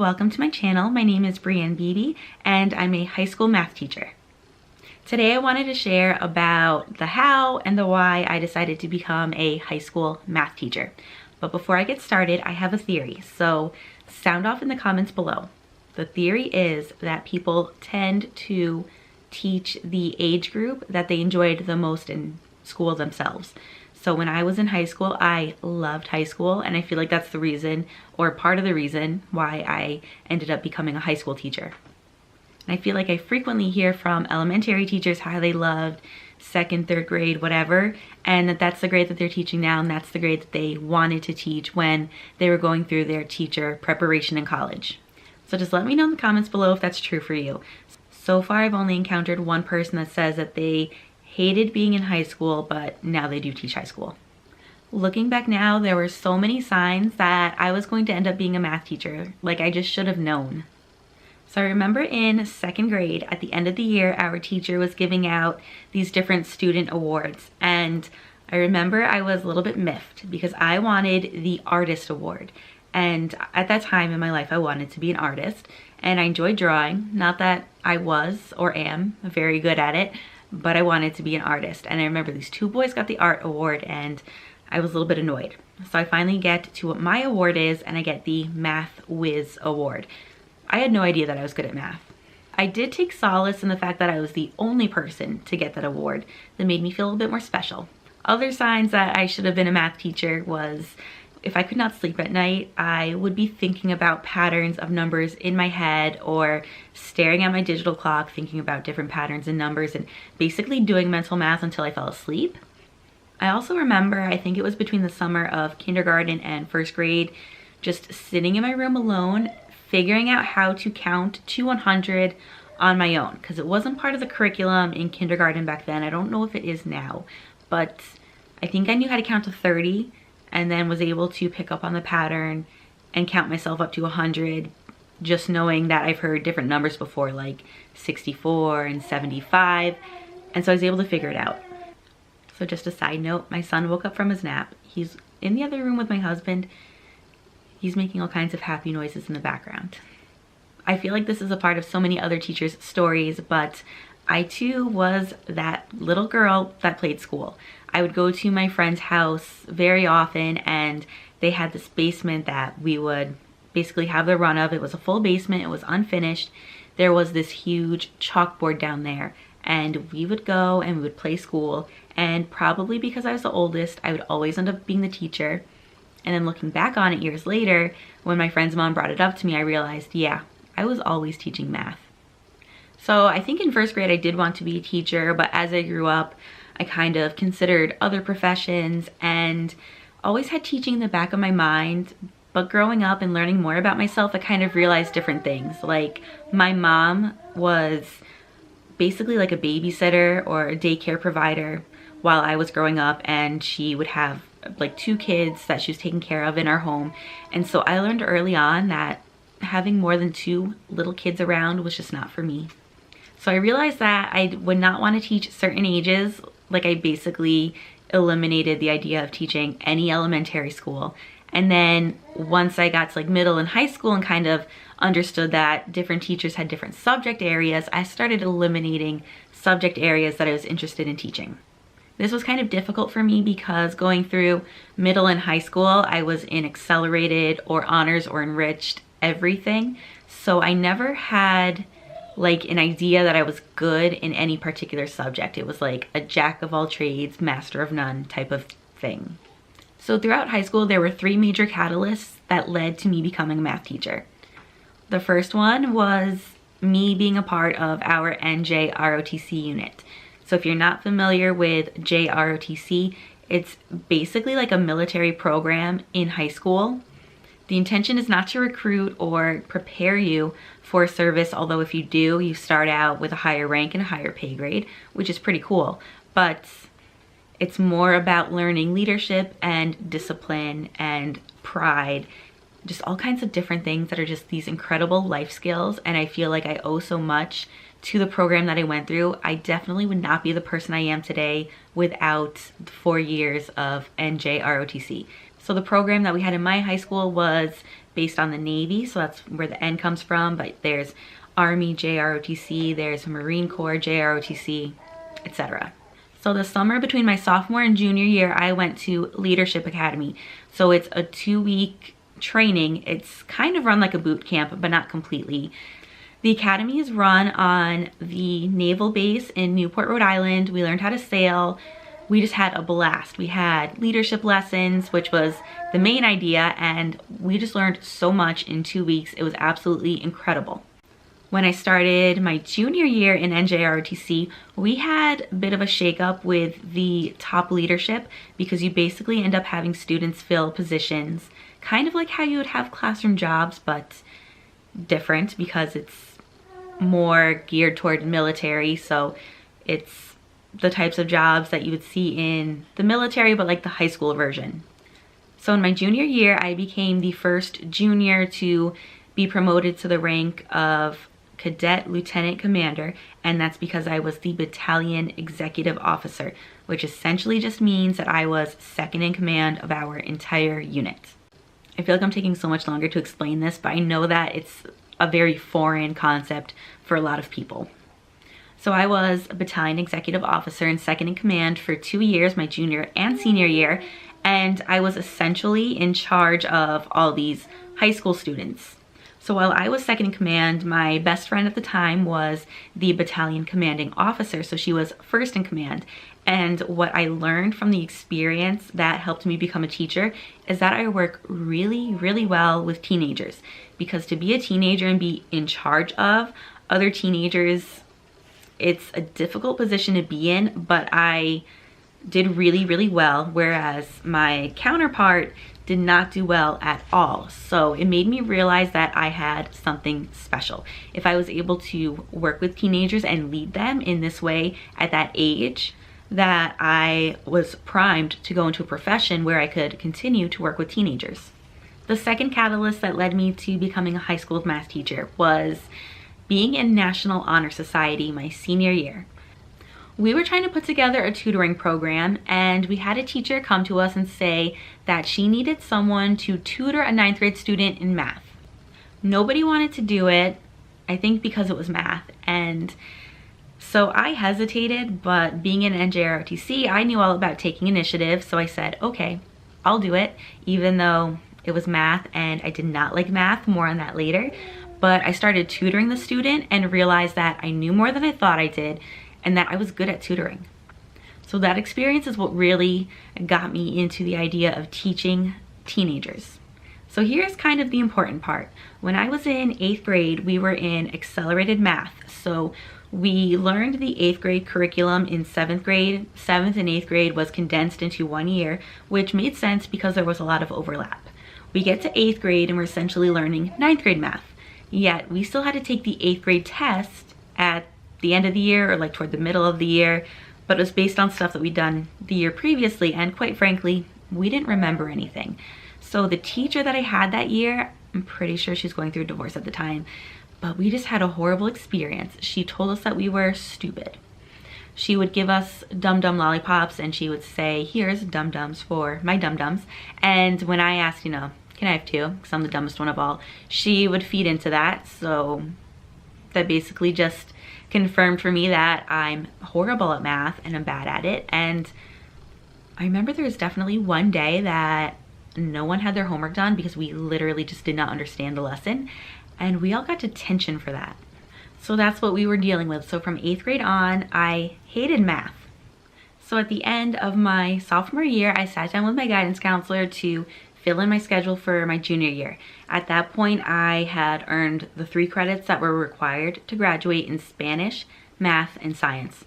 welcome to my channel. My name is Beebe and I'm a high school math teacher. Today I wanted to share about the how and the why I decided to become a high school math teacher. But before I get started, I have a theory, so sound off in the comments below. The theory is that people tend to teach the age group that they enjoyed the most in school themselves. So when I was in high school, I loved high school, and I feel like that's the reason, or part of the reason, why I ended up becoming a high school teacher. And I feel like I frequently hear from elementary teachers how they loved second, third grade, whatever, and that's the grade that they're teaching now, and that's the grade that they wanted to teach when they were going through their teacher preparation in college. So just let me know in the comments below if that's true for you. So far, I've only encountered one person that says that they hated being in high school, but now they do teach high school. Looking back now, there were so many signs that I was going to end up being a math teacher. Like, I just should have known. So I remember in second grade, at the end of the year, our teacher was giving out these different student awards. And I remember I was a little bit miffed because I wanted the artist award. And at that time in my life, I wanted to be an artist. And I enjoyed drawing. Not that I was or am very good at it, but I wanted to be an artist. And I remember these two boys got the art award and I was a little bit annoyed. So I finally get to what my award is, and I get the Math Whiz award. I had no idea that I was good at math. I did take solace in the fact that I was the only person to get that award. That made me feel a little bit more special. Other signs that I should have been a math teacher was if I could not sleep at night, I would be thinking about patterns of numbers in my head or staring at my digital clock, thinking about different patterns and numbers and basically doing mental math until I fell asleep. I also remember, I think it was between the summer of kindergarten and first grade, just sitting in my room alone, figuring out how to count to 100 on my own, because it wasn't part of the curriculum in kindergarten back then. I don't know if it is now, but I think I knew how to count to 30 and then was able to pick up on the pattern and count myself up to 100, just knowing that I've heard different numbers before, like 64 and 75, and so I was able to figure it out. So just a side note, my son woke up from his nap. He's in the other room with my husband. He's making all kinds of happy noises in the background. I feel like this is a part of so many other teachers' stories, but I too was that little girl that played school. I would go to my friend's house very often, and they had this basement that we would basically have the run of. It was a full basement, it was unfinished. There was this huge chalkboard down there, and we would go and we would play school, and probably because I was the oldest, I would always end up being the teacher. And then looking back on it years later, when my friend's mom brought it up to me, I realized, yeah, I was always teaching math. So I think in first grade I did want to be a teacher, but as I grew up, I kind of considered other professions and always had teaching in the back of my mind. But growing up and learning more about myself, I kind of realized different things. Like, my mom was basically like a babysitter or a daycare provider while I was growing up, and she would have like 2 kids that she was taking care of in our home. And so I learned early on that having more than 2 little kids around was just not for me. So I realized that I would not want to teach certain ages. Like, I basically eliminated the idea of teaching any elementary school. And then once I got to like middle and high school and kind of understood that different teachers had different subject areas, I started eliminating subject areas that I was interested in teaching. This was kind of difficult for me because going through middle and high school, I was in accelerated or honors or enriched everything. So I never had like an idea that I was good in any particular subject. It was like a jack of all trades, master of none type of thing. So throughout high school, there were 3 major catalysts that led to me becoming a math teacher. The first one was me being a part of our NJROTC unit. So if you're not familiar with JROTC, it's basically like a military program in high school. The intention is not to recruit or prepare you for service, although if you do, you start out with a higher rank and a higher pay grade, which is pretty cool. But it's more about learning leadership and discipline and pride, just all kinds of different things that are just these incredible life skills. And I feel like I owe so much to the program that I went through. I definitely would not be the person I am today without the 4 years of NJROTC. So the program that we had in my high school was based on the Navy, so that's where the N comes from, but there's Army JROTC, there's Marine Corps JROTC, etc. So the summer between my sophomore and junior year, I went to Leadership Academy. So it's a 2-week training. It's kind of run like a boot camp, but not completely. The academy is run on the naval base in Newport, Rhode Island. We learned how to sail. We just had a blast. We had leadership lessons, which was the main idea, and we just learned so much in 2 weeks. It was absolutely incredible. When I started my junior year in NJROTC, we had a bit of a shakeup with the top leadership because you basically end up having students fill positions, kind of like how you would have classroom jobs, but different because it's more geared toward military. So it's the types of jobs that you would see in the military, but like the high school version. So in my junior year, I became the first junior to be promoted to the rank of Cadet Lieutenant Commander, and that's because I was the Battalion Executive Officer, which essentially just means that I was second in command of our entire unit. I feel like I'm taking so much longer to explain this, but I know that it's a very foreign concept for a lot of people. So I was a Battalion Executive Officer and second in command for 2 years, my junior and senior year, and I was essentially in charge of all these high school students. So while I was second in command, my best friend at the time was the battalion commanding officer, so she was first in command. And what I learned from the experience that helped me become a teacher is that I work really, really well with teenagers. Because to be a teenager and be in charge of other teenagers, it's a difficult position to be in, but I did really, really well, whereas my counterpart did not do well at all. So it made me realize that I had something special. If I was able to work with teenagers and lead them in this way at that age, that I was primed to go into a profession where I could continue to work with teenagers. The second catalyst that led me to becoming a high school math teacher was being in National Honor Society my senior year. We were trying to put together a tutoring program, and we had a teacher come to us and say that she needed someone to tutor a 9th grade student in math. Nobody wanted to do it, I think because it was math, and so I hesitated, but being in NJROTC, I knew all about taking initiative, so I said, okay, I'll do it, even though it was math and I did not like math, more on that later. But I started tutoring the student and realized that I knew more than I thought I did, and that I was good at tutoring. So that experience is what really got me into the idea of teaching teenagers. So here's kind of the important part. When I was in 8th grade, we were in accelerated math. So we learned the 8th grade curriculum in 7th grade. 7th and 8th grade was condensed into 1 year, which made sense because there was a lot of overlap. We get to 8th grade and we're essentially learning 9th grade math. Yet we still had to take the 8th grade test at the end of the year or like toward the middle of the year, but it was based on stuff that we'd done the year previously, and quite frankly, we didn't remember anything. So the teacher that I had that year, I'm pretty sure she's going through a divorce at the time, but we just had a horrible experience. She told us that we were stupid. She would give us dum-dum lollipops and she would say, here's dum-dums for my dum-dums. And when I asked, can I have 2? Because I'm the dumbest one of all, she would feed into that. So that basically just confirmed for me that I'm horrible at math and I'm bad at it. And I remember there was definitely one day that no one had their homework done because we literally just did not understand the lesson, and we all got detention for that. So that's what we were dealing with. So from 8th grade on, I hated math. So at the end of my sophomore year, I sat down with my guidance counselor to fill in my schedule for my junior year. At that point, I had earned the 3 credits that were required to graduate in Spanish, math, and science.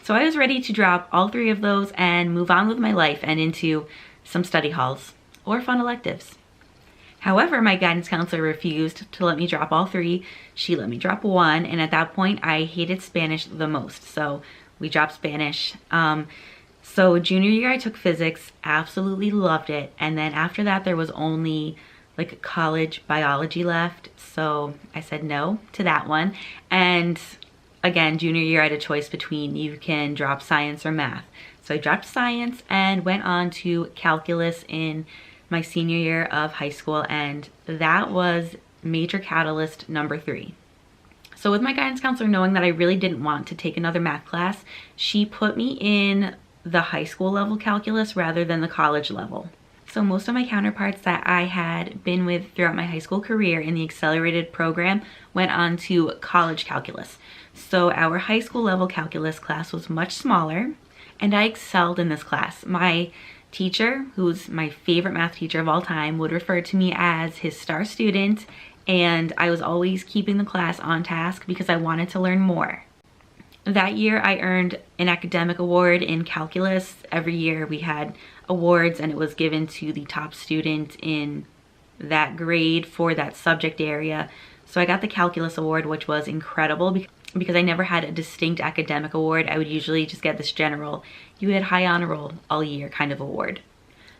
So I was ready to drop all 3 of those and move on with my life and into some study halls or fun electives. However, my guidance counselor refused to let me drop all 3. She let me drop 1, and at that point, I hated Spanish the most. So we dropped Spanish. So junior year, I took physics, absolutely loved it. And then after that, there was only like college biology left. So I said no to that one. And again, junior year, I had a choice between you can drop science or math. So I dropped science and went on to calculus in my senior year of high school, and that was major catalyst number 3. So with my guidance counselor knowing that I really didn't want to take another math class, she put me in the high school level calculus rather than the college level. So most of my counterparts that I had been with throughout my high school career in the accelerated program went on to college calculus. So our high school level calculus class was much smaller, and I excelled in this class. My teacher, who's my favorite math teacher of all time, would refer to me as his star student, and I was always keeping the class on task because I wanted to learn more. That year I earned an academic award in calculus. Every year we had awards, and it was given to the top student in that grade for that subject area. So I got the calculus award, which was incredible because I never had a distinct academic award. I would usually just get this general, you had high honor roll all year kind of award.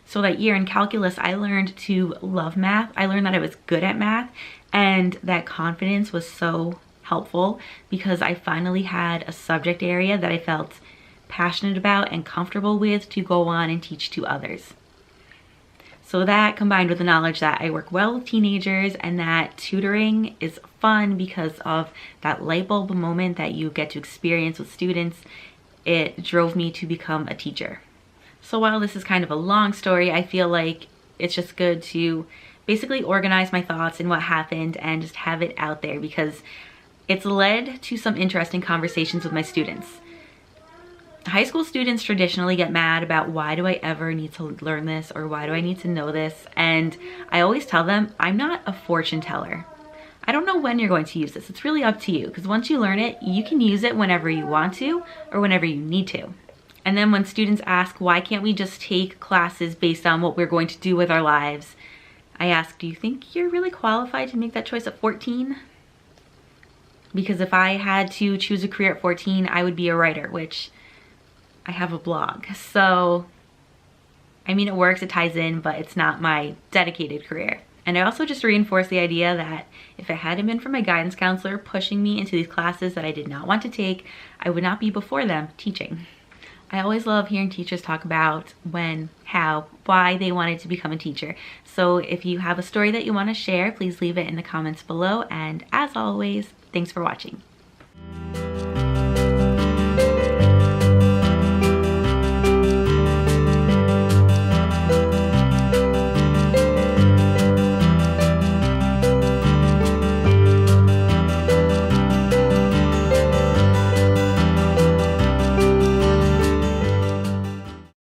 So that year in calculus, I learned to love math. I learned that I was good at math, and that confidence was so helpful because I finally had a subject area that I felt passionate about and comfortable with to go on and teach to others. So that, combined with the knowledge that I work well with teenagers and that tutoring is fun because of that light bulb moment that you get to experience with students, it drove me to become a teacher. So while this is kind of a long story, I feel like it's just good to basically organize my thoughts and what happened and just have it out there because it's led to some interesting conversations with my students. High school students traditionally get mad about why do I ever need to learn this or why do I need to know this? And I always tell them I'm not a fortune teller. I don't know when you're going to use this. It's really up to you because once you learn it, you can use it whenever you want to or whenever you need to. And then when students ask, why can't we just take classes based on what we're going to do with our lives? I ask, do you think you're really qualified to make that choice at 14? Because if I had to choose a career at 14, I would be a writer, which I have a blog. So, I mean, it works, it ties in, but it's not my dedicated career. And I also just reinforce the idea that if it hadn't been for my guidance counselor pushing me into these classes that I did not want to take, I would not be before them teaching. I always love hearing teachers talk about when, how, why they wanted to become a teacher. So if you have a story that you want to share, please leave it in the comments below. And as always, thanks for watching.